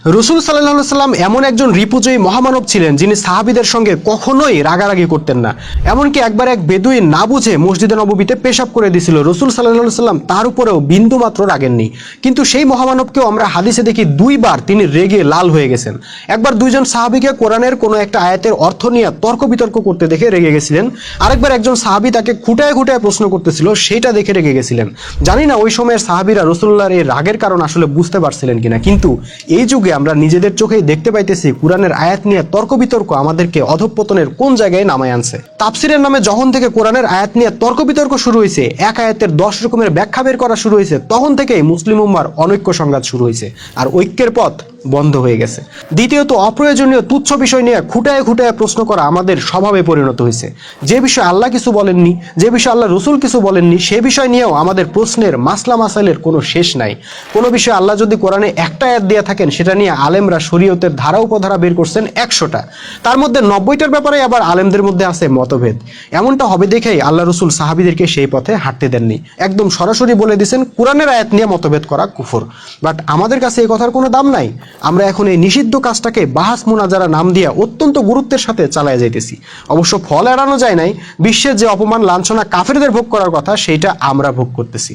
রাসূল সাল্লাল্লাহু আলাইহি সাল্লাম এমন একজন রিপুজয়ী মহামানব ছিলেন যিনি সাহাবীদের সঙ্গে কখনোই রাগারাগি করতেন না। এমনকি একবার এক বেদুই না বুঝে মসজিদে নববীতে পেশাব করে দিয়েছিল, রাসূল সাল্লাল্লাহু আলাইহি সাল্লাম তার উপরেও বিন্দু মাত্র রাগেননি। কিন্তু সেই মহামানবকেও আমরা হাদিসে দেখি দুইবার তিনি রেগে লাল হয়ে গেছেন। একবার দুইজন সাহাবীকে কোরআনের কোনো একটা আয়াতের অর্থ নিয়ে তর্ক বিতর্ক করতে দেখে রেগে গেছিলেন। আরেকবার একজন সাহাবী তাকে খুঁটায় খুঁটায় প্রশ্ন করতেছিল, সেটা দেখে রেগে গেছিলেন। জানি না ওই সময়ের সাহাবীরা রাসূলুল্লাহর এই রাগের কারণ আসলে বুঝতে পারছিলেন কিনা, কিন্তু এই যুগে আমরা নিজেদের চোখেই দেখতে পাইতেছি কোরআনের আয়াত নিয়ে তর্ক বিতর্ক আমাদেরকে অধঃপতনের কোন জায়গায় নামায় আনছে। তাফসিরের নামে যখন থেকে কোরআনের আয়াত নিয়ে তর্ক বিতর্ক শুরু হয়েছে, এক আয়াতের 10 রকমের ব্যাখ্যা বের করা শুরু হয়েছে, তখন থেকেই মুসলিম উম্মার অনৈক্য সংঘাত শুরু হয়েছে, আর ঐক্যের পথ বন্ধ হয়ে গেছে। দ্বিতীয়ত, অপ্রয়োজনীয় তুচ্ছ বিষয় নিয়ে খুঁটায় খুঁটায় প্রশ্ন করা আমাদের স্বভাবে পরিণত হয়েছে। যে বিষয়ে আল্লাহ কিছু বলেননি, যে বিষয়ে আল্লাহ রসুল কিছু বলেননি, সে বিষয় নিয়েও আমাদের প্রশ্নের মাসলা মাসাইলের কোনো শেষ নাই। কোনো বিষয়ে আল্লাহ যদি কোরআনে একটা আয়াত দিয়ে থাকেন, সেটা নিয়ে আলেমরা শরীয়তের ধারা উপধারা বের করছেন 100টা, তার মধ্যে 90টার ব্যাপারে আবার আলেমদের মধ্যে আছে মতভেদ। এমনটা হবে দেখেই আল্লাহ রসুল সাহাবীদেরকে সেই পথে হাঁটতে দেননি, একদম সরাসরি বলে দিয়েছেন কোরআনের আয়াত নিয়ে মতভেদ করা কুফর। বাট আমাদের কাছে এই কথার কোনো দাম নাই। আমরা এখন এই নিষিদ্ধ কাজটাকে বাহাস মুনাজারা নাম দিয়ে অত্যন্ত গুরুত্বের সাথে চালায় যাইতেছি। অবশ্য ফল এড়ানো যায় নাই, বিশ্বের যে অপমান লাঞ্ছনা কাফেরদের ভোগ করার কথা, সেইটা আমরা ভোগ করতেছি।